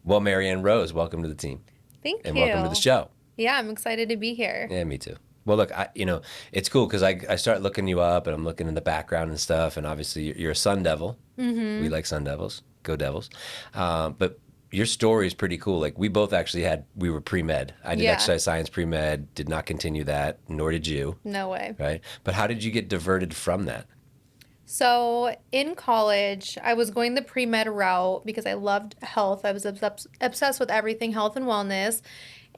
Well, Maryanne Rose, welcome to the team. Thank And welcome to the you. show. Yeah, I'm excited to be here. Yeah, me too. Well, look, it's cool because I start looking you up and I'm looking in the background and stuff. And obviously, you're a Sun Devil. We Mm-hmm. like Sun Devils. Go Devils. But your story is pretty cool. Like, we were pre med. I did Yeah, exercise science pre med, did not continue that, nor did you, no way. right? But how did you get diverted from that? So in college, I was going the pre-med route because I loved health. I was obsessed with everything health and wellness.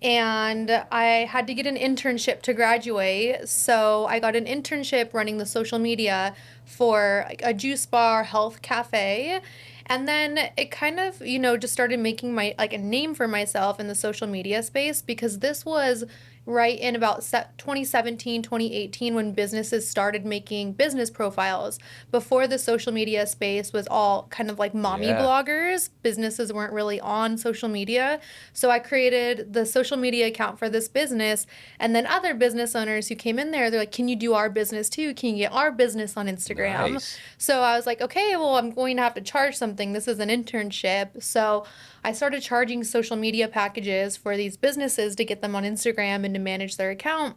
And I had to get an internship to graduate. So I got an internship running the social media for like a juice bar, health cafe. And then it kind of, just started making my like a name for myself in the social media space because this was right in about 2017, 2018 when businesses started making business profiles. Before the social media space was all kind of like mommy Yeah. bloggers, businesses weren't really on social media. So I created the social media account for this business, and then other business owners who came in there, they're like, "Can you do our business too? Can you get our business on Instagram?" Nice. So I was like, "Okay, well, I'm going to have to charge something. This is an internship." So I started charging social media packages for these businesses to get them on Instagram and to manage their account.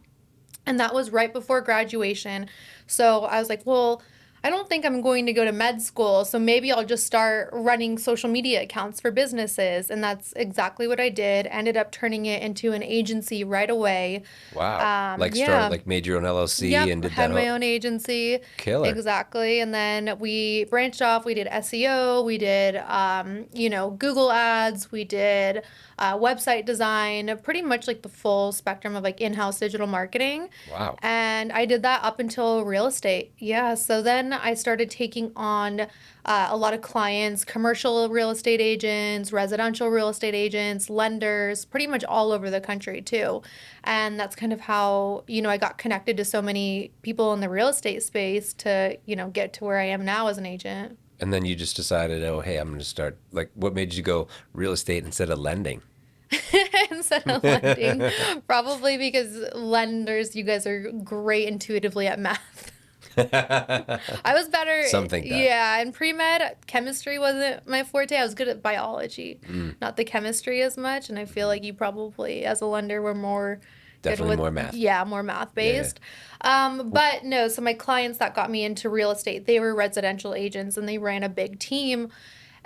And that was right before graduation. So I was like, well, I don't think I'm going to go to med school, so maybe I'll just start running social media accounts for businesses. And that's exactly what I did. Ended up turning it into an agency right away. Wow. Yeah. Made your own LLC and Yep, did that had my whole own agency. killer. Exactly. And then we branched off. We did SEO, we did, Google ads, we did website design, pretty much like the full spectrum of like in-house digital marketing. Wow. And I did that up until real estate. Yeah. So then I started taking on a lot of clients, commercial real estate agents, residential real estate agents, lenders, pretty much all over the country too. And that's kind of how, I got connected to so many people in the real estate space to, get to where I am now as an agent. And then you just decided, oh, hey, I'm going to start. Like, what made you go real estate instead of lending? Instead of lending, probably because lenders, you guys are great intuitively at math. I was better, Some think that. yeah, in pre-med, chemistry wasn't my forte. I was good at biology, Mm, not the chemistry as much. And I feel like you probably, as a lender, were more good definitely with, more math. yeah, more math Yeah, yeah. based. But no, so my clients that got me into real estate, they were residential agents and they ran a big team.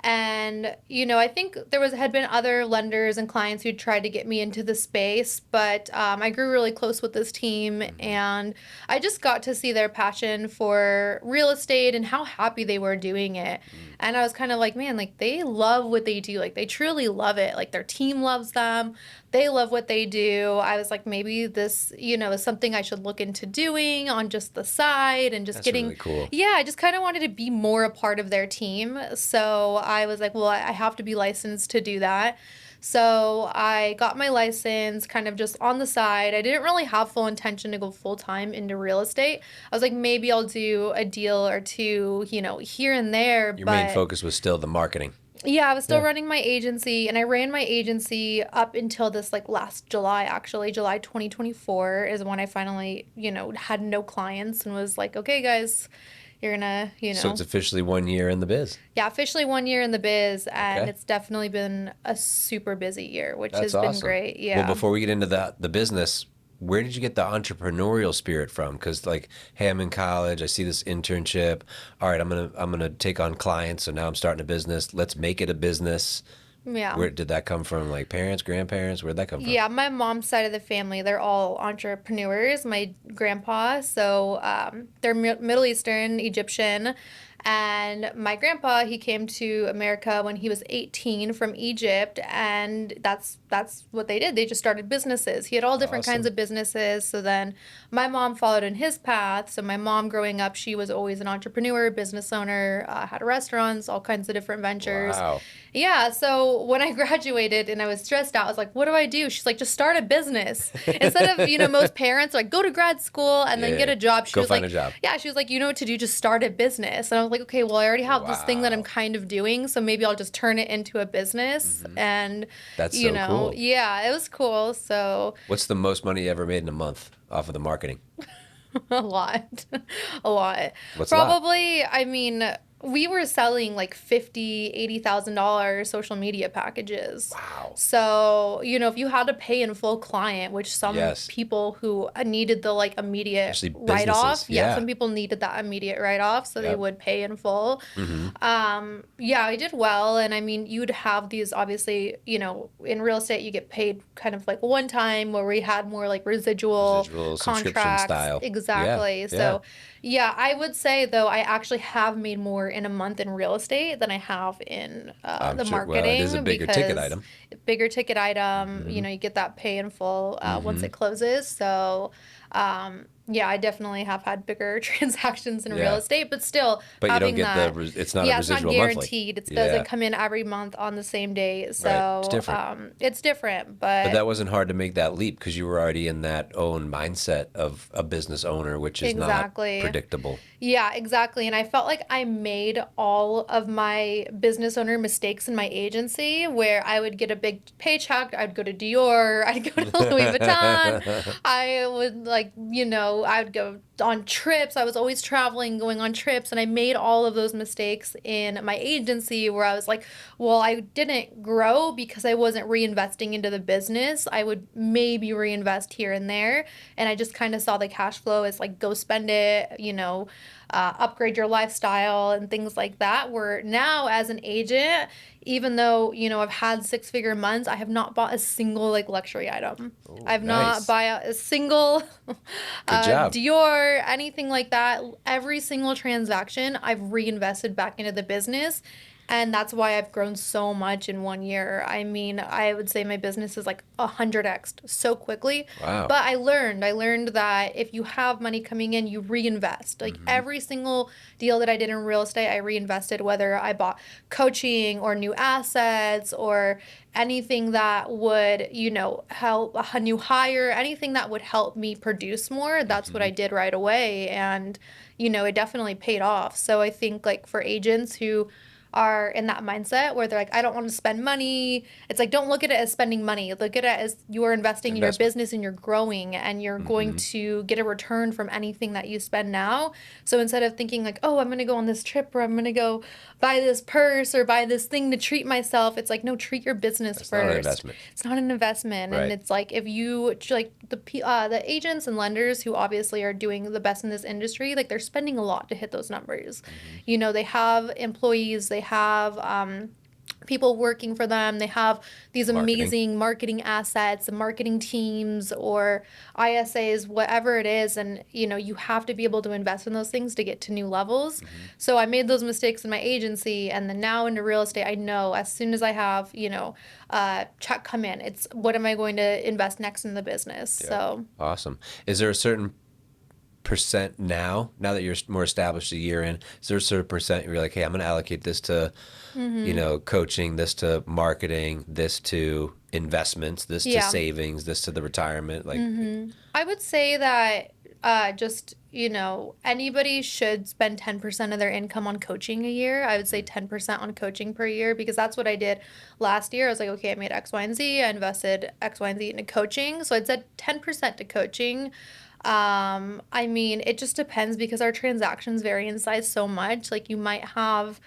And, I think there had been other lenders and clients who tried to get me into the space, but I grew really close with this team Hmm. and I just got to see their passion for real estate and how happy they were doing it. Mm. And I was kind of like, man, like they love what they do. Like they truly love it. Like their team loves them. They love what they do. I was like, maybe this, is something I should look into doing on just the side and just That's getting, really cool. yeah, I just kind of wanted to be more a part of their team. So I was like, well, I have to be licensed to do that. So I got my license kind of just on the side. I didn't really have full intention to go full time into real estate. I was like, maybe I'll do a deal or two, here and there. Your main But focus was still the marketing. yeah, I was still Yeah. running my agency and I ran my agency up until this like last July, actually. July 2024 is when I finally, had no clients and was like, okay, guys, you're gonna, So it's officially 1 year in the biz. yeah, officially 1 year in the biz, and Okay. it's definitely been a super busy year, which That's has been awesome. great. Well, Yeah. before we get into the business, where did you get the entrepreneurial spirit from? Because like, hey, I'm in college. I see this internship. All right, I'm gonna take on clients. So now I'm starting a business. Let's make it a business. Yeah. Where did that come from? Like parents, grandparents? Where'd that come from? Yeah, my mom's side of the family, they're all entrepreneurs. My grandpa, so they're Middle Eastern, Egyptian. And my grandpa, he came to America when he was 18 from Egypt, and that's what they did. They just started businesses. He had all different kinds Awesome. of businesses. So then my mom followed in his path. So my mom growing up, she was always an entrepreneur, business owner, had restaurants, all kinds of different ventures. Wow. Yeah, so when I graduated and I was stressed out, I was like, what do I do? She's like, just start a business. Instead of, most parents are like, go to grad school and then Yeah. get a job. She Go was find like, a job. yeah, she was like, you know what to do, just start a business. And I was like, okay, well, I already have this thing that I'm Wow. kind of doing, so maybe I'll just turn it into a business. Hmm. And, That's so cool. yeah, it was cool. So What's the most money you ever made in a month off of the marketing? a lot, a lot. What's a lot? Probably, I mean, we were selling like $80,000 social media packages. Wow. So, if you had to pay in full client, which some Yes. people who needed the like immediate Especially write businesses. off, yeah, Yeah. some people needed that immediate write off, so they Yep. would pay in full. Mm-hmm. Yeah, I did well. And I mean, you'd have these obviously, in real estate, you get paid kind of like one time where we had more like residual Residual subscription contracts. style. Yeah. Exactly. Yeah. So, yeah, I would say though, I actually have made more in a month in real estate than I have in I'm the sure. Well, it is a marketing bigger ticket because item. bigger ticket item, Mm-hmm. you get that pay in full once Mm-hmm. it closes. So, yeah, I definitely have had bigger transactions in real Yeah. estate, but still But you don't having get the, that, it's not a yeah, it's not residual monthly. guaranteed. It doesn't Yeah. come in every month on the same day. Right. It's So, different. it's different, But but that wasn't hard to make that leap because you were already in that own mindset of a business owner, which is not exactly. predictable. Yeah, exactly. And I felt like I made all of my business owner mistakes in my agency where I would get a big paycheck. I'd go to Dior, I'd go to Louis Vuitton. I would I would go on trips. I was always traveling, going on trips. And I made all of those mistakes in my agency where I was like, well, I didn't grow because I wasn't reinvesting into the business. I would maybe reinvest here and there. And I just kind of saw the cash flow as like, go spend it, upgrade your lifestyle and things like that. Where now, as an agent, even though I've had six-figure months, I have not bought a single like luxury item. Oh, I've not nice. bought a single Good job. Dior, anything like that. Every single transaction I've reinvested back into the business. And that's why I've grown so much in 1 year. I mean, I would say my business is like 100x so quickly. Wow. But I learned that if you have money coming in, you reinvest. Like Mm-hmm. every single deal that I did in real estate, I reinvested, whether I bought coaching or new assets or anything that would, help a new hire, anything that would help me produce more. That's what Mm-hmm. I did right away. And, it definitely paid off. So I think like for agents who are in that mindset where they're like, I don't want to spend money. It's like, don't look at it as spending money. Look at it as you're investing in your Investment. business and you're growing and you're going Mm-hmm. to get a return from anything that you spend now. So instead of thinking like, oh, I'm going to go on this trip or I'm going to go buy this purse or buy this thing to treat myself, it's like, no, treat your business It's first. not an investment. It's not an investment. Right. And it's like, if you like the agents and lenders who obviously are doing the best in this industry, like they're spending a lot to hit those numbers. Mm-hmm. They have employees, they have people working for them. They have these Marketing. amazing marketing assets, marketing teams, or ISAs, whatever it is. And, you have to be able to invest in those things to get to new levels. Mm-hmm. So I made those mistakes in my agency. And then now into real estate, I know as soon as I have, check come in, it's what am I going to invest next in the business? Yeah. So Awesome. Is there a certain percent now that you're more established a year in, is there a certain percent you're like, hey, I'm going to allocate this to, coaching, this to marketing, this to investments, this to yeah. savings, this to the retirement? Like, I would say that just, anybody should spend 10% of their income on coaching a year. I would say 10% on coaching per year because that's what I did last year. I was like, okay, I made X, Y, and Z. I invested X, Y, and Z into coaching. So I'd said 10% to coaching. I mean, it just depends because our transactions vary in size so much. Like you might have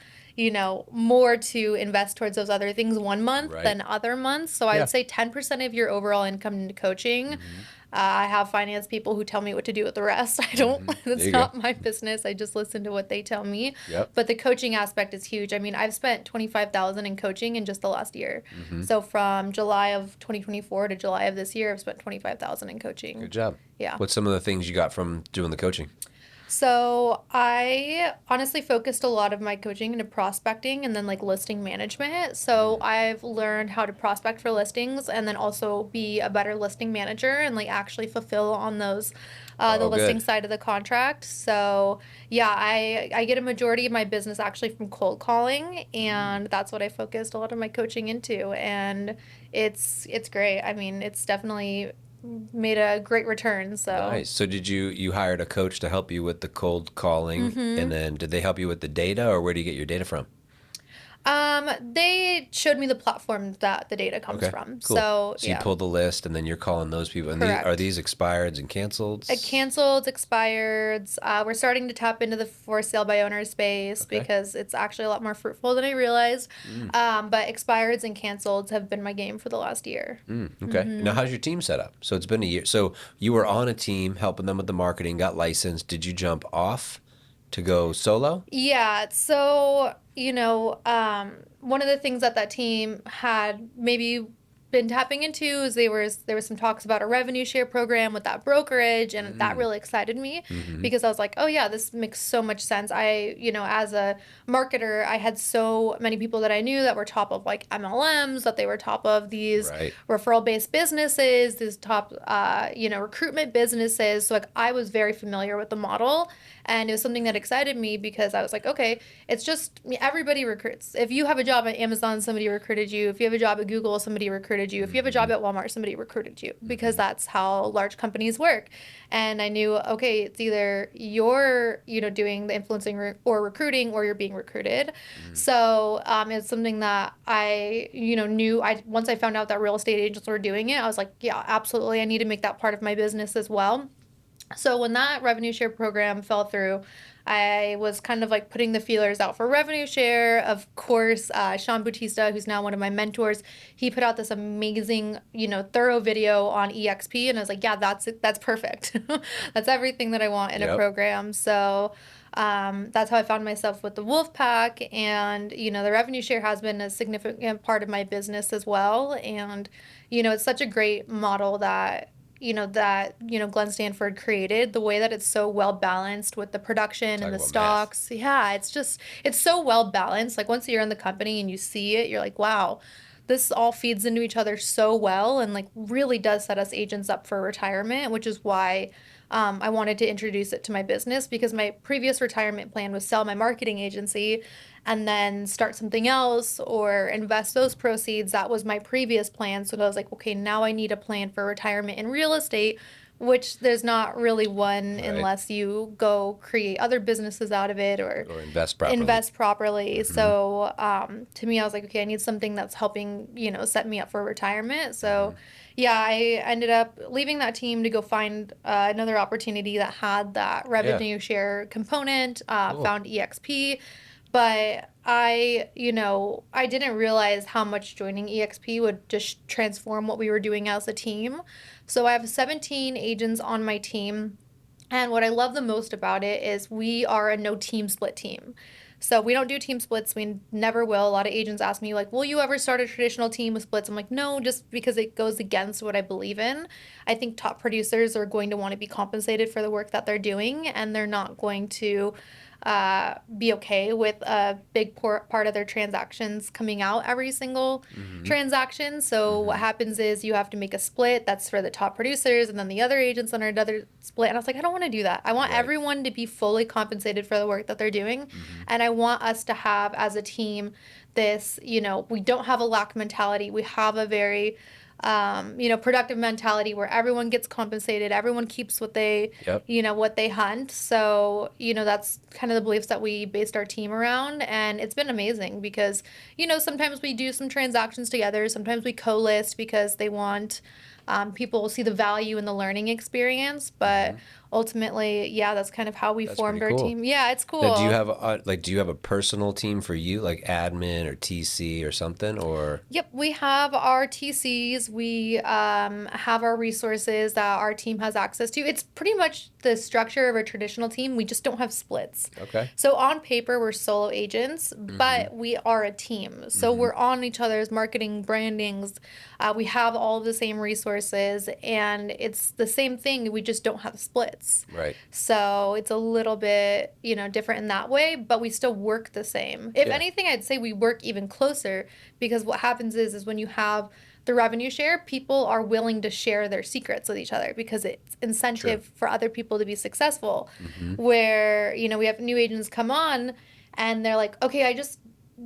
more to invest towards those other things one month Right. than other months. So I Yeah. would say 10% of your overall income into coaching. I have finance people who tell me what to do with the rest. I don't, There it's you not go. my business. I just listen to what they tell me. Yep. But the coaching aspect is huge. I mean, I've spent 25,000 in coaching in just the last year. So from July of 2024 to July of this year, I've spent 25,000 in coaching. Good job. Yeah. What's some of the things you got from doing the coaching? So I honestly focused a lot of my coaching into prospecting and then like listing management. So I've learned how to prospect for listings and then also be a better listing manager and like actually fulfill on those the Oh, listing good. side of the contract. So yeah, I get a majority of my business actually from cold calling and that's what I focused a lot of my coaching into and it's great. I mean, it's definitely made a great return. So Nice. So did you hired a coach to help you with the cold calling, and then did they help you with the data, or where do you get your data from? They showed me the platform that the data comes Okay, from. cool. So So you yeah, pull the list and then you're calling those people. And are correct. these expireds and It canceleds? canceled, expired. We're starting to tap into the for sale by owner space Okay. because it's actually a lot more fruitful than I realized. Mm, But expireds and canceleds have been my game for the last year. okay. Now, how's your team set up? So it's been a year. So you were on a team helping them with the marketing, got licensed. Did you jump off to go solo? Yeah, so, one of the things that that team had maybe been tapping into is there was some talks about a revenue share program with that brokerage, and that Mm, really excited me mm-hmm. because I was like, oh yeah, this makes so much sense. As a marketer, I had so many people that I knew that were top of like MLMs, that they were top of these Right. referral-based businesses, these top recruitment businesses. So like I was very familiar with the model, and it was something that excited me because I was like, okay, it's just everybody recruits. If you have a job at Amazon, somebody recruited you. If you have a job at Google, somebody recruited you. If you have a Mm-hmm. job at Walmart, somebody recruited you because Mm-hmm. that's how large companies work. And I knew, okay, it's either you're, doing the influencing or recruiting, or you're being recruited. Mm, So it's something that I, knew. I once I found out that real estate agents were doing it, I was like, yeah, absolutely, I need to make that part of my business as well. So when that revenue share program fell through, I was kind of like putting the feelers out for revenue share. Of course, Sean Bautista, who's now one of my mentors, he put out this amazing, thorough video on EXP, and I was like, yeah, that's perfect. That's everything that I want in a yep. program. So that's how I found myself with the Wolf Pack, and the revenue share has been a significant part of my business as well. And it's such a great model Glenn Stanford created, the way that it's so well balanced with the production and Talk the about math. stocks. Yeah, it's so well balanced. Like once you're in the company and you see it, you're like, wow, this all feeds into each other so well, and like really does set us agents up for retirement, which is why I wanted to introduce it to my business, because my previous retirement plan was sell my marketing agency and then start something else or invest those proceeds. That was my previous plan. So I was like, okay, now I need a plan for retirement in real estate, which there's not really one Right. unless you go create other businesses out of it or Or invest properly. invest properly. Mm-hmm. So to me, I was like, okay, I need something that's helping, set me up for retirement. Mm-hmm. So yeah, I ended up leaving that team to go find another opportunity that had that Yeah. revenue share component, Cool. found EXP. But I didn't realize how much joining EXP would just transform what we were doing as a team. So I have 17 agents on my team. And what I love the most about it is we are a no team split team. So we don't do team splits. We never will. A lot of agents ask me, like, will you ever start a traditional team with splits? I'm like, no, just because it goes against what I believe in. I think top producers are going to want to be compensated for the work that they're doing, and they're not going to be okay with a big part of their transactions coming out every single Mm-hmm. transaction. So what Mm-hmm. happens is you have to make a split that's for the top producers, and then the other agents on another split. And I was like, I don't want to do that. I want Right. everyone to be fully compensated for the work that they're doing. Mm-hmm. And I want us to have as a team this, we don't have a lack mentality. We have a very productive mentality where everyone gets compensated, everyone keeps Yep. what they hunt. So, that's kind of the beliefs that we based our team around. And it's been amazing because, sometimes we do some transactions together, sometimes we co-list because they want people see the value in the learning experience. But Mm-hmm. ultimately, yeah, that's kind of how we That's pretty formed our cool. team. Yeah, it's Now, do you cool. have do you have a personal team for you, like admin or TC or something, or Yep, we have our TCs. We have our resources that our team has access to. It's pretty much the structure of a traditional team. We just don't have splits. okay? So on paper, we're solo agents, Mm-hmm. but we are a team. So Mm-hmm. we're on each other's marketing brandings. We have all of the same resources, and it's the same thing. We just don't have splits. Right. So it's a little bit, different in that way, but we still work the same. If Yeah. anything, I'd say we work even closer because what happens is when you have the revenue share, people are willing to share their secrets with each other because it's True. incentive for other people to be successful. Mm-hmm. Where, we have new agents come on and they're like, okay, I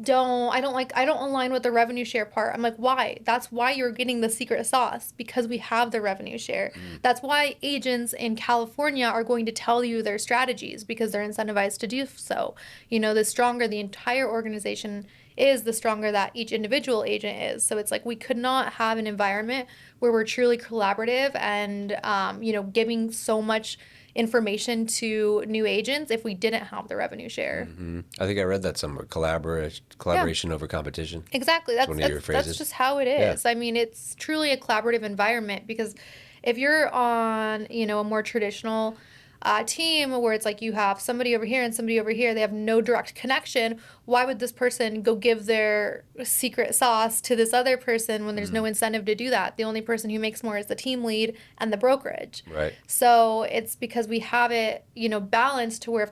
don't align with the revenue share part. I'm like, why? That's why you're getting the secret sauce, because we have the revenue share. Mm. That's why agents in California are going to tell you their strategies because they're incentivized to do so. The stronger the entire organization is, the stronger that each individual agent is. So it's like we could not have an environment where we're truly collaborative and, giving so much information to new agents if we didn't have the revenue share. I think I read that somewhere. Yeah. Collaboration over competition. Exactly. It's That's one of your that's phrases. just how it Yeah. is. I mean, it's truly a collaborative environment because if you're on, a more traditional team where it's like you have somebody over here and somebody over here, they have no direct connection. Why would this person go give their secret sauce to this other person when there's no incentive to do that? The only person who makes more is the team lead and the brokerage. Right. So it's because we have it, balanced to where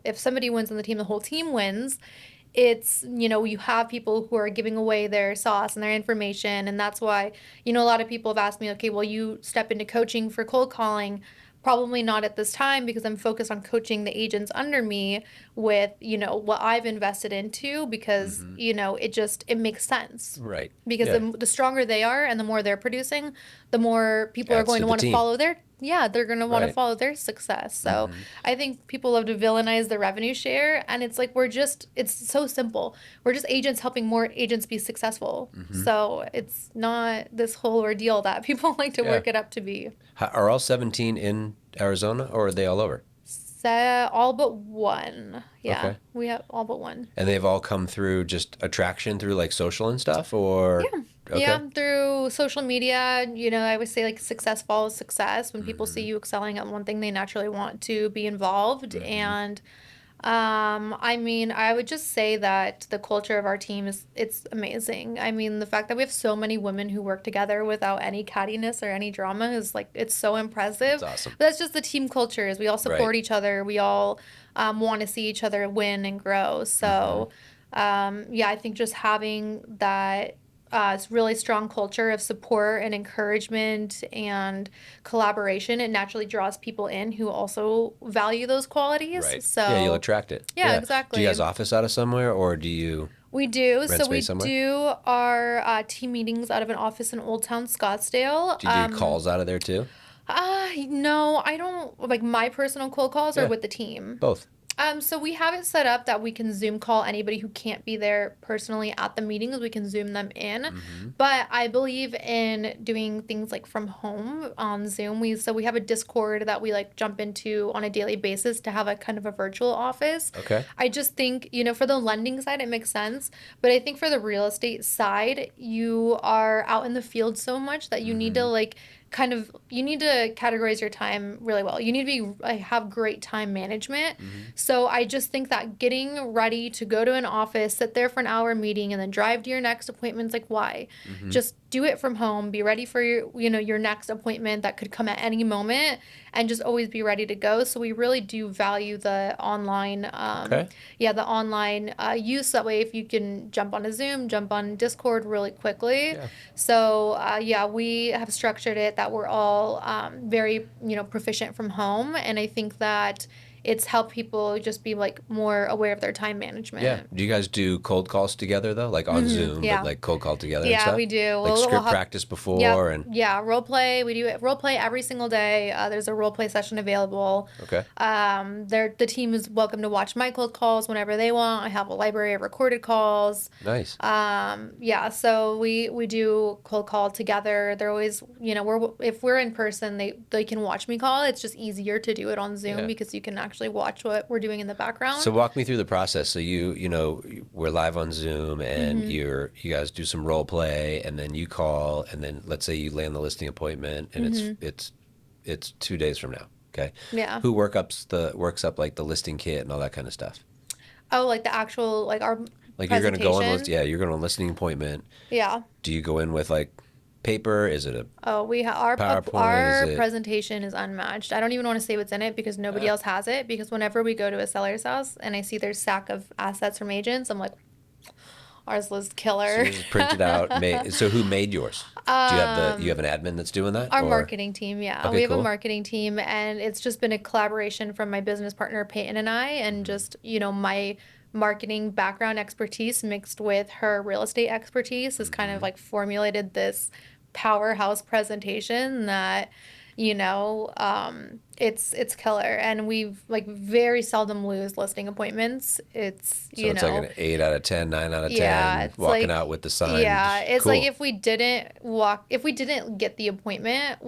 if somebody wins on the team, the whole team wins. It's, you have people who are giving away their sauce and their information. And that's why, a lot of people have asked me, okay, will you step into coaching for cold calling? Probably not at this time because I'm focused on coaching the agents under me with, what I've invested into because, it makes sense. Right. Because Yeah. the stronger they are and the more they're producing, the more people are Adds going to to the want to team. follow they're going to want to Right. follow their success. So I think people love to villainize the revenue share. And it's like, it's so simple. We're just agents helping more agents be successful. So it's not this whole ordeal that people like to Yeah. work it up to be. Are all 17 in Arizona, or are they all over? So all but one. Yeah, Okay. we have all but one. And they've all come through just attraction through like social and stuff, or Yeah. okay. Yeah, through social media, I would say like success follows success. When people see you excelling at one thing, they naturally want to be involved. And I mean, I would just say that the culture of our team it's amazing. I mean, the fact that we have so many women who work together without any cattiness or any drama is like it's so impressive. That's awesome. But that's just the team culture is we all support Right. each other. We all want to see each other win and grow. So yeah, I think just having that it's really strong culture of support and encouragement and collaboration. It naturally draws people in who also value those qualities. Right. So Yeah, you'll attract it. yeah, Do exactly. you guys office out of somewhere, or do you We do. rent So we space somewhere? do our team meetings out of an office in Old Town Scottsdale. Do you do calls out of there too? No, I don't like my personal cold calls or Yeah. with the team. Both. So we have it set up that we can Zoom call anybody who can't be there personally at the meetings. We can Zoom them in. But I believe in doing things like from home on Zoom. We have a Discord that we like jump into on a daily basis to have a kind of a virtual office. Okay. I just think, for the lending side, it makes sense. But I think for the real estate side, you are out in the field so much that you need to you need to categorize your time really well. You need to have great time management. So I just think that getting ready to go to an office, sit there for an hour meeting, and then drive to your next appointment, like why? Just do it from home. Be ready for your next appointment that could come at any moment, and just always be ready to go. So we really do value the online, Okay. the online use. That way, if you can jump on a Zoom, jump on Discord really quickly. Yeah. So we have structured it that we're all very proficient from home, and I think that it's helped people just be like more aware of their time management. Yeah. Do you guys do cold calls together though, like on Zoom, Yeah. but like cold call together and Yeah, stuff? we do. Like We'll script have- practice before Yep. and Yeah, role play. We do role play every single day. There's a role play session available. okay. The team is welcome to watch my cold calls whenever they want. I have a library of recorded calls. Nice. So we do cold call together. They're always, if we're in person, they can watch me call. It's just easier to do it on Zoom Yeah. because you can actually watch what we're doing in the background. So walk me through the process. So we're live on Zoom and Mm-hmm. you guys do some role play and then you call and then let's say you land the listing appointment and it's 2 days from now. Okay. Yeah. Who works up like the listing kit and all that kind of stuff? Oh, like the actual our Like you're gonna go on presentation? you're going on a listing appointment. Yeah. Do you go in with like paper? Is it a Oh, PowerPoint, our is it- presentation is unmatched. I don't even want to say what's in it because nobody else has it. Because whenever we go to a seller's house and I see their stack of assets from agents, I'm like, ours was so killer. this is printed out? So who made yours? Do you have an admin that's doing that? Our or- marketing team, yeah. Okay, We have cool. a marketing team, and it's just been a collaboration from my business partner, Peyton, and I, and just, my marketing background expertise mixed with her real estate expertise has kind of like formulated this powerhouse presentation that It's killer, and we've like very seldom lose listing appointments. It's So it's like an 8 out of 10, 9 out of 10, it's walking like out with the sign. yeah, it's like Cool. if we didn't get the appointment,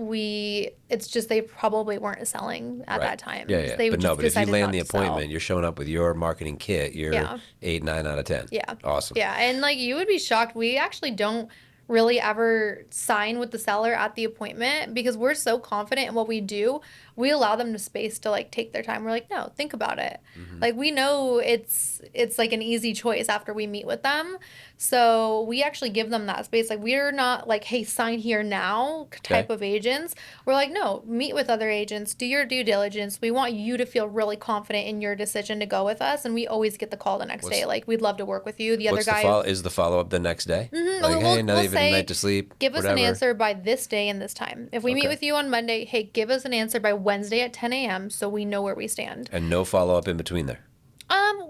it's just they probably weren't selling at Right. that time. Yeah, So yeah. they But no, just but if you decided land not the to sell. appointment, you're showing up with your marketing kit. You're Yeah. 8, 9 out of 10. Yeah. Awesome. Yeah. And like you would be shocked. We actually don't really ever sign with the seller at the appointment because we're so confident in what we do. We allow them the space to like take their time. We're like, no, think about it. Hmm. Like we know it's like an easy choice after we meet with them. So we actually give them that space. Like we're not like, hey, sign here now Okay. type of agents. We're like, no, meet with other agents, do your due diligence. We want you to feel really confident in your decision to go with us. And we always get the call the next day. What's Like, we'd love to work with you. The other what's the guy, follow? Is the follow up the next day? Like, we'll, hey, we'll, now we'll you've had a night say, to sleep, give us an whatever. answer by this day and this time. If we meet Okay. with you on Monday, hey, give us an answer by Wednesday at 10 a.m. so we know where we stand. And no follow up in between there.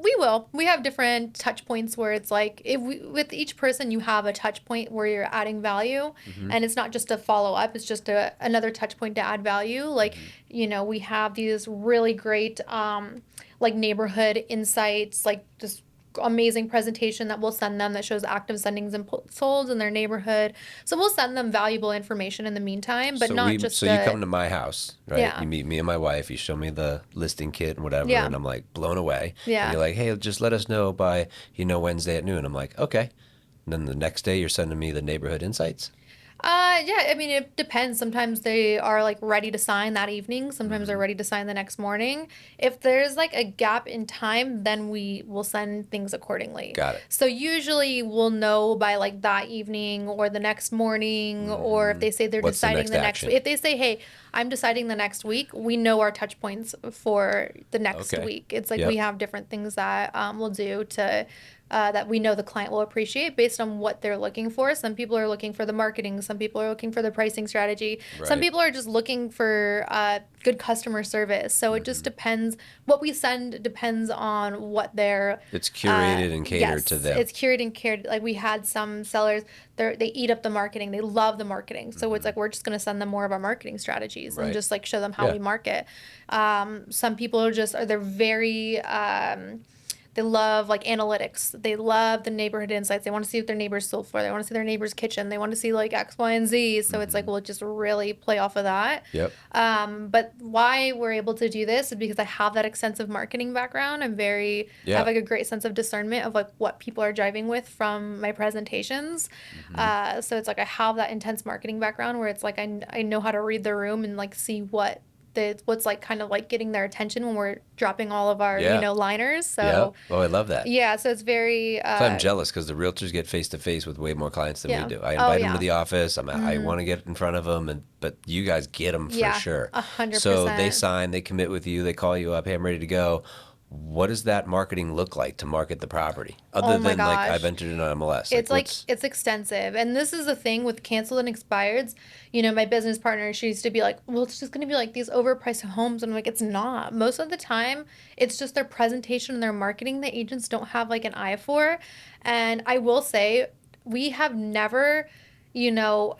We will. We have different touch points where it's like if we, with each person you have a touch point where you're adding value, Hmm. and it's not just a follow up, it's just another touch point to add value. Like, Hmm. we have these really great like neighborhood insights, like just amazing presentation that we'll send them that shows active sendings and solds in their neighborhood. So we'll send them valuable information in the meantime, but not So just you come to my house, right? yeah. You meet me and my wife. You show me the listing kit and whatever, Yeah. and I'm like blown away. And Yeah. you're like, hey, just let us know by Wednesday at noon. I'm like, okay. And then the next day, you're sending me the neighborhood insights. Yeah, I mean, it depends. Sometimes they are like ready to sign that evening. Sometimes they're Hmm. ready to sign the next morning. If there's like a gap in time, then we will send things accordingly. Got it. So usually we'll know by like that evening or the next morning, or if Hmm. they say they're What's the deciding next the next action? week. If they say, hey, I'm deciding the next week, we know our touch points for the next Okay. week. It's like we Yep. have different things that we'll do to that we know the client will appreciate based on what they're looking for. Some people are looking for the marketing, some people are looking for the pricing strategy, some Right. people are just looking for good customer service. So it just Hmm. depends. What we send depends on what they're. It's curated and catered to Yes, them. it's curated and cared. Like we had some sellers, they eat up the marketing. They love the marketing. So it's Hmm. like we're just going to send them more of our marketing strategies and Right. just like show them how Yeah. we market. Some people they're very they love like analytics. They love the neighborhood insights. They want to see what their neighbors sold for. They want to see their neighbor's kitchen. They want to see like X, Y, and Z. So it's like Hmm. we'll just really play off of that. Yep. But why we're able to do this is because I have that extensive marketing background. I have Yeah. like a great sense of discernment of like what people are driving with from my presentations. Hmm. So it's like I have that intense marketing background where it's like I know how to read the room and like see what's like kind of like getting their attention when we're dropping all of our Yeah. liners. So Yep. Oh, I love that. yeah, so it's very So I'm jealous because the realtors get face to face with way more clients than we yeah. do. I Oh invite them to yeah. the office. I Mm-hmm. want to get in front of them, but you guys get them for Yeah, sure. a hundred So they percent. sign, they commit with you, they call you up, hey, I'm ready to go. What does that marketing look like to market the property? Other Oh my than like I've gosh. entered in on MLS. It's Like like what's it's extensive. And this is the thing with canceled and expireds. My business partner, she used to be like, well, it's just going to be like these overpriced homes. And I'm like, it's not. Most of the time, it's just their presentation and their marketing that agents don't have like an eye for. And I will say, we have never,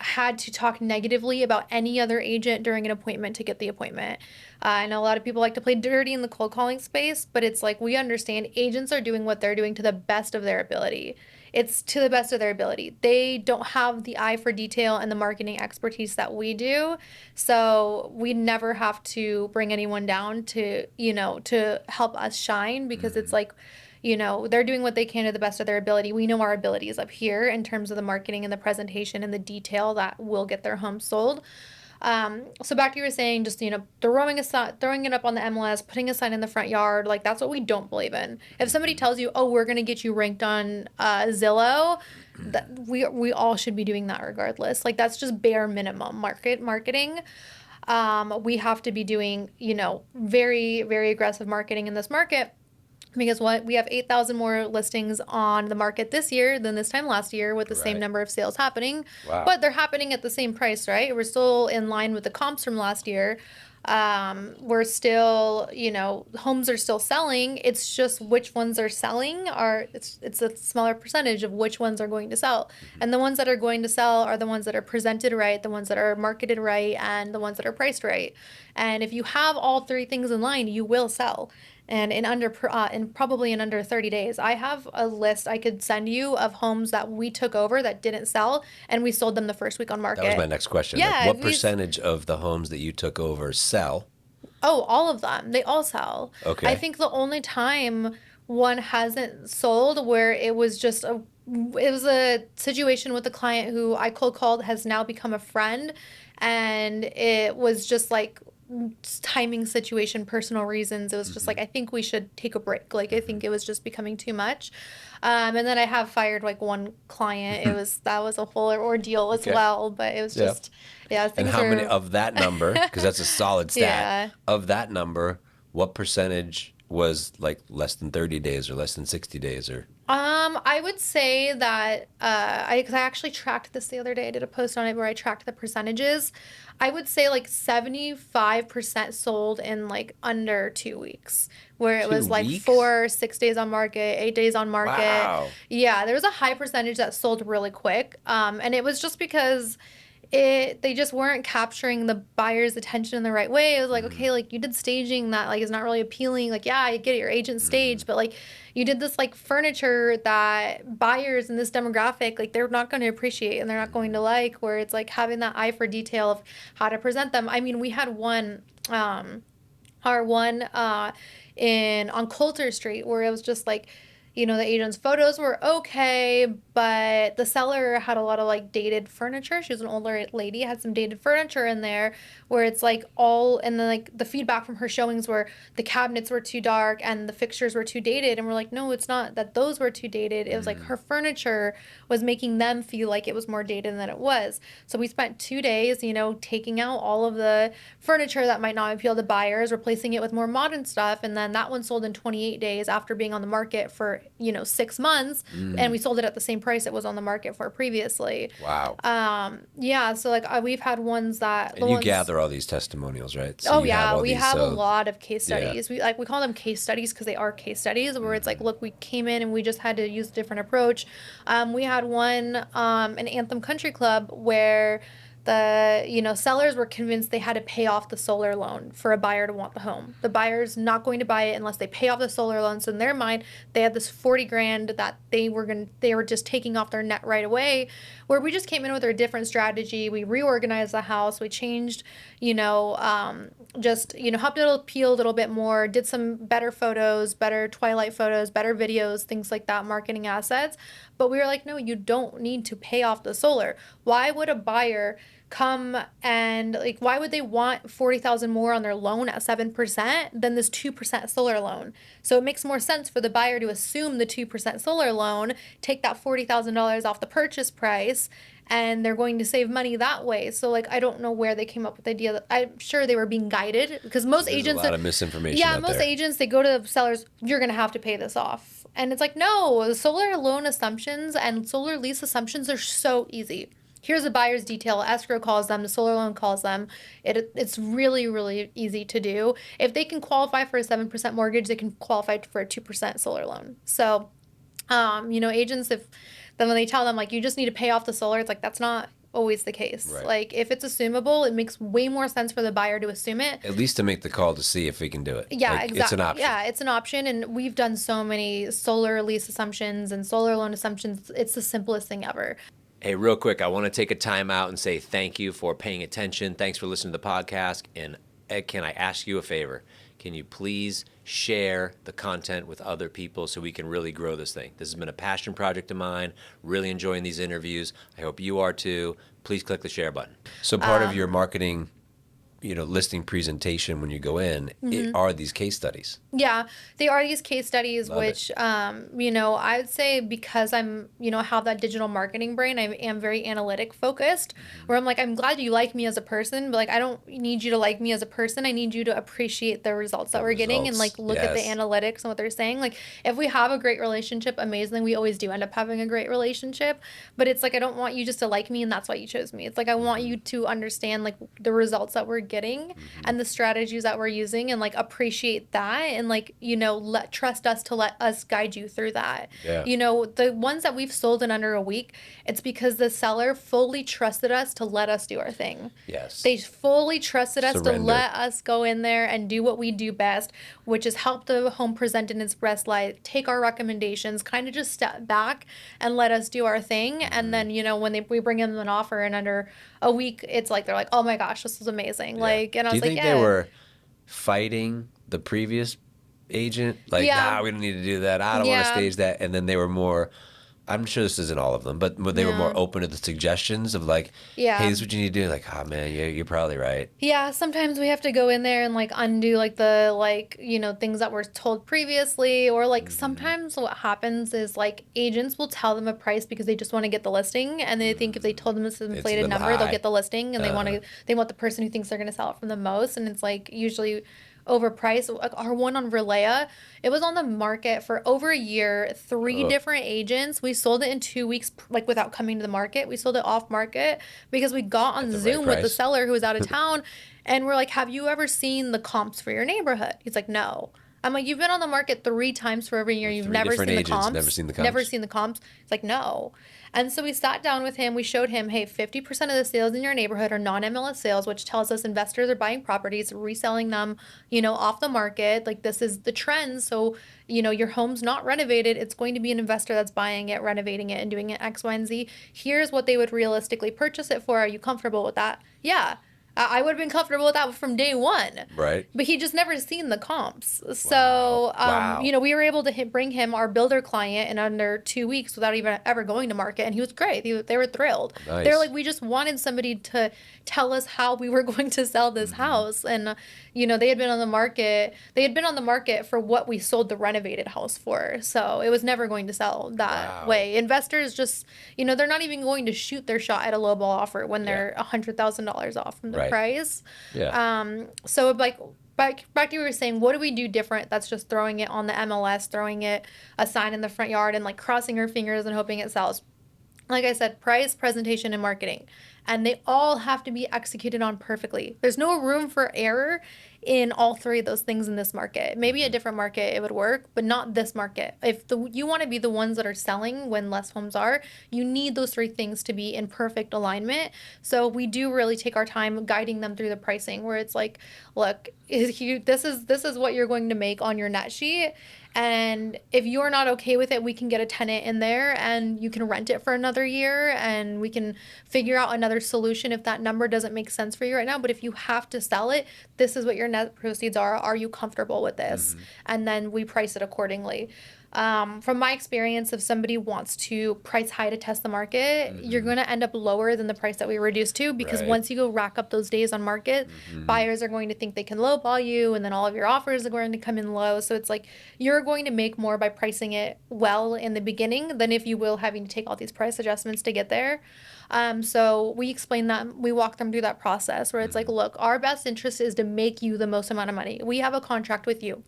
had to talk negatively about any other agent during an appointment to get the appointment. I know a lot of people like to play dirty in the cold calling space, but it's like we understand agents are doing what they're doing to the best of their ability. It's to the best of their ability. They don't have the eye for detail and the marketing expertise that we do. So we never have to bring anyone down to help us shine because it's Mhm. like, they're doing what they can to the best of their ability. We know our abilities up here in terms of the marketing and the presentation and the detail that will get their home sold. So back to you were saying, just throwing it up on the MLS, putting a sign in the front yard, like that's what we don't believe in. If somebody Mhm. tells you, "Oh, we're gonna get you ranked on Zillow," that we all should be doing that regardless. Like that's just bare minimum marketing. We have to be doing, very very aggressive marketing in this market because what we have 8,000 more listings on the market this year than this time last year with the same Right. number of sales happening, Wow. but they're happening at the same price, right? We're still in line with the comps from last year. We're still, homes are still selling. It's just which ones are selling it's a smaller percentage of which ones are going to sell. Mm-hmm. And the ones that are going to sell are the ones that are presented right, the ones that are marketed right, and the ones that are priced right. And if you have all three things in line, you will sell. And probably in under 30 days, I have a list I could send you of homes that we took over that didn't sell, and we sold them the first week on That was my market. next question. Like, Yeah, what percentage of the homes that you took over sell? oh, all of them. They all sell. I Okay. think the only time one hasn't sold where it was a situation with a client who I cold called has now become a friend, and it was just like timing situation, personal reasons. It was just Mm-hmm. like I think we should take a break. Like I Mm-hmm. think it was just becoming too much. And then I have fired like one client. That was a whole ordeal as Okay. well, but it was Yeah. just yeah, And things how many are of that number, because that's a solid stat, yeah. of that number, what percentage was like less than 30 days or less than 60 days or I would say that because I actually tracked this the other day. I did a post on it where I tracked the percentages. I would say like 75% sold in like under 2 weeks, where it two was like weeks? 6 days on market, 8 days on market. Wow. Yeah, there was a high percentage that sold really quick. And it was just because they just weren't capturing the buyer's attention in the right way. It was like, Mm-hmm. okay, like you did staging that like is not really appealing. Like, yeah, I get it, your agent Mm-hmm. staged, but like you did this like furniture that buyers in this demographic like they're not going to appreciate and they're not going to like, where it's like having that eye for detail of how to present them. I mean, we had our one in on Coulter Street where it was just like the agent's photos were okay, but the seller had a lot of like dated furniture. She was an older lady, had some dated furniture in there where it's like all, and then like the feedback from her showings were the cabinets were too dark and the fixtures were too dated. And we're like, no, it's not that those were too dated. It was like Mm-hmm. her furniture was making them feel like it was more dated than it was. So we spent 2 days, taking out all of the furniture that might not appeal to buyers, replacing it with more modern stuff. And then that one sold in 28 days after being on the market for, 6 months. And we Mm. sold it at the same price it was on the market for previously. Wow. Yeah. So like we've had ones And you gather all these testimonials, right? So oh you have yeah, all we these, have a so lot of case yeah. studies. We call them case studies because they are case studies where it's like, Mm-hmm. look, we came in and we just had to use a different approach. We had one in Anthem Country Club where the sellers were convinced they had to pay off the solar loan for a buyer to want the home. The buyer's not going to buy it unless they pay off the solar loan. So in their mind, they had this 40 grand that they were just taking off their net right away. Where we just came in with a different strategy. We reorganized the house. We changed, just helped it appeal a little bit more. Did some better photos, better twilight photos, better videos, things like that, marketing assets. But we were like, no, you don't need to pay off the solar. Why would a buyer come and like why would they want 40,000 more on their loan at 7% than this 2% solar loan? So it makes more sense for the buyer to assume the 2% solar loan, take that $40,000 off the purchase price, and they're going to save money that way. So like I don't know where they came up with the idea that I'm sure they were being guided because most There's a agents lot of misinformation yeah, out most there. agents they go to sellers, you're going to have to pay this off. And it's like, no, solar loan assumptions and solar lease assumptions are so easy. Here's a buyer's detail. Escrow calls them. The solar loan calls them. It's really, really easy to do. If they can qualify for a 7% mortgage, they can qualify for a 2% solar loan. So, agents, if then when they tell them, like, you just need to pay off the solar, it's like, that's not always the case. Right. Like, if it's assumable, it makes way more sense for the buyer to assume it. At least to make the call to see if we can do it. Yeah, Like, it's an exactly. option. Yeah, it's an option. And we've done so many solar lease assumptions and solar loan assumptions. It's the simplest thing ever. Hey, real quick, I want to take a time out and say thank you for paying attention. Thanks for listening to the podcast. And Ed, can I ask you a favor? Can you please share the content with other people so we can really grow this thing? This has been a passion project of mine. Really enjoying these interviews. I hope you are too. Please click the share button. So part of your marketing, listing presentation when you go in are these case studies. Yeah, they are these case studies, Love it. which, I would say because I'm, have that digital marketing brain, I am very analytic focused, where I'm like, I'm glad you like me as a person, but like, I don't need you to like me as a person. I need you to appreciate the results that The we're getting and results. like look at the Yes. analytics and what they're saying. Like, if we have a great relationship, amazing. We always do end up having a great relationship, but it's like, I don't want you just to like me and that's why you chose me. It's like, I want you to understand like the results that we're getting and the strategies that we're using, and like appreciate that, and like, you know, trust us to let us guide you through that. Yeah. You know, the ones that we've sold in under a week, it's because the seller fully trusted us to let us do our thing. Yes. They fully trusted us to Surrender. let us go in there and do what we do best, which is help the home present in its best light, take our recommendations, kind of just step back and let us do our thing. And then, you know, when we bring in an offer in under a week, it's like they're like, oh my gosh, this is amazing. Yeah. Like, and I Do was you like, think yeah. they were fighting the previous agent? Like, Yeah. nah, we don't need to do that. I don't want to Yeah. stage that. And then they were more, I'm sure this isn't all of them, but they were more open to the suggestions of like, Yeah. hey, this is what you need to do. Like, oh man, you're probably right. Yeah, sometimes we have to go in there and like undo like the like, you know, things that were told previously, or like sometimes what happens is like agents will tell them a price because they just want to get the listing, and they think if they told them this a inflated little number, they'll high. get the listing, and they want the person who thinks they're going to sell it from the most, and it's like usually overpriced. Like our one on Relaya, it was on the market for over a year, three different agents. We sold it in 2 weeks, like without coming to the market. We sold it off market because we got on the right Zoom with the price. seller who was out of town, and we're like, have you ever seen the comps for your neighborhood? He's like, no. I'm like, you've been on the market 3 times for over a year. You've three never seen different the agents, comps. never seen the comps? Never seen the comps. It's like, no. And so we sat down with him. We showed him, hey, 50% of the sales in your neighborhood are non-MLS sales, which tells us investors are buying properties, reselling them, you know, off the market. Like, this is the trend. So, you know, your home's not renovated. It's going to be an investor that's buying it, renovating it, and doing it X, Y, and Z. Here's what they would realistically purchase it for. Are you comfortable with that? Yeah. I would have been comfortable with that from day one. Right. But he just never seen the comps. So, Wow. you know, we were able to bring him our builder client in under 2 weeks without even ever going to market. And he was great. They were thrilled. Nice. They were like, we just wanted somebody to tell us how we were going to sell this house. And, you know, they had been on the market. They had been on the market for what we sold the renovated house for. So it was never going to sell that Wow. way. Investors just, you know, they're not even going to shoot their shot at a lowball offer when they're $100,000 off from the Right. price. Yeah. So like back to what we were saying, what do we do different? That's just throwing it on the MLS, throwing it a sign in the front yard, and like crossing our fingers and hoping it sells. Like I said, price, presentation, and marketing. And they all have to be executed on perfectly. There's no room for error in all 3 of those things in this market. Maybe a different market it would work, but not this market. If you want to be the ones that are selling when less homes are, you need those 3 things to be in perfect alignment. So we do really take our time guiding them through the pricing, where it's like, look, this is what you're going to make on your net sheet. And if you're not okay with it, we can get a tenant in there and you can rent it for another year, and we can figure out another solution if that number doesn't make sense for you right now. But if you have to sell it, this is what your net proceeds are. Are you comfortable with this? And then we price it accordingly. From my experience, if somebody wants to price high to test the market, you're going to end up lower than the price that we reduced to, because Right. once you go rack up those days on market, buyers are going to think they can lowball you, and then all of your offers are going to come in low. So it's like you're going to make more by pricing it well in the beginning than if you will having to take all these price adjustments to get there. So we explain that, we walk them through that process where it's like, look, our best interest is to make you the most amount of money. We have a contract with you.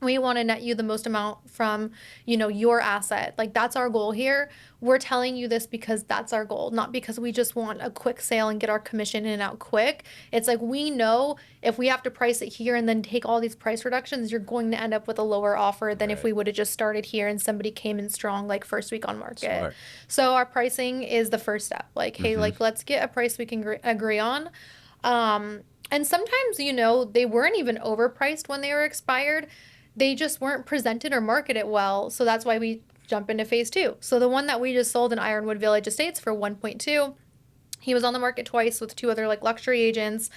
We want to net you the most amount from, you know, your asset. Like, that's our goal here. We're telling you this because that's our goal, not because we just want a quick sale and get our commission in and out quick. It's like, we know if we have to price it here and then take all these price reductions, you're going to end up with a lower offer than if Right. we would have just started here and somebody came in strong, like first week on market. Smart. So our pricing is the first step. Like, hey, like, let's get a price we can agree on. And sometimes, you know, they weren't even overpriced when they were expired. They just weren't presented or marketed well. So that's why we jump into phase 2. So the one that we just sold in Ironwood Village Estates for 1.2, he was on the market twice with 2 other like luxury agents.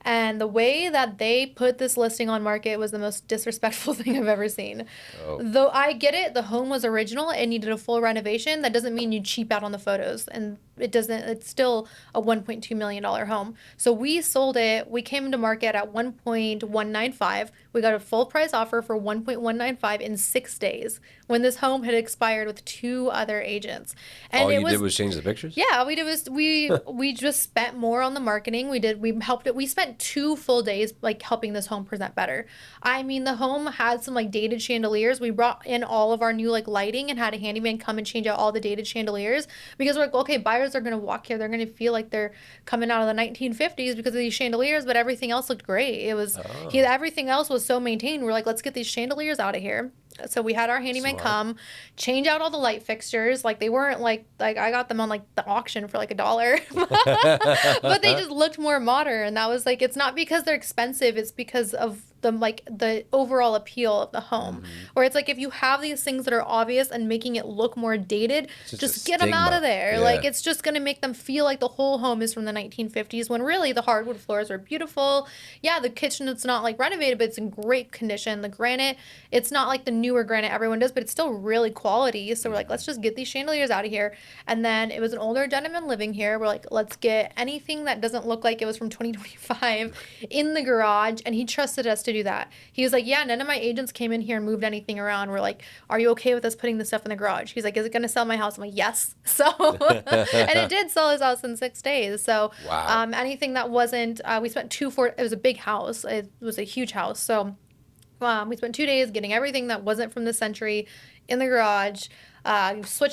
And the way that they put this listing on market was the most disrespectful thing I've ever seen. Oh. Though I get it, the home was original and needed a full renovation. That doesn't mean you cheap out on the photos. And it's still a $1.2 million home. So we sold it. We came to market at 1.195. We got a full price offer for 1.195 in 6 days when this home had expired with 2 other agents. And All it you did was change the pictures? yeah, we did was we just spent more on the marketing. We helped it. We spent 2 full days like helping this home present better. I mean, the home had some like dated chandeliers. We brought in all of our new like lighting and had a handyman come and change out all the dated chandeliers because we're like, okay, buyers cars are going to walk here, they're going to feel like they're coming out of the 1950s because of these chandeliers, but everything else looked great. It was, everything else was so maintained. We're like, let's get these chandeliers out of here. So we had our handyman come, change out all the light fixtures. Like, they weren't like I got them on like the auction for like $1, but they just looked more modern. And that was like, it's not because they're expensive, it's because of the overall appeal of the home. Where it's like, if you have these things that are obvious and making it look more dated, just get them out of there. Yeah. Like, it's just gonna make them feel like the whole home is from the 1950s, when really the hardwood floors are beautiful. Yeah, the kitchen, it's not like renovated, but it's in great condition. The granite, it's not like the newer granite everyone does, but it's still really quality. So we're like, let's just get these chandeliers out of here. And then it was an older gentleman living here. We're like, let's get anything that doesn't look like it was from 2025 in the garage. And he trusted us to do that. He was like, yeah, none of my agents came in here and moved anything around. We're like, are you okay with us putting this stuff in the garage? He's like, is it going to sell my house? I'm like, yes. So, and it did sell his house in 6 days. So, anything that wasn't, we spent it was a big house. It was a huge house. So, we spent 2 days getting everything that wasn't from the century in the garage, switching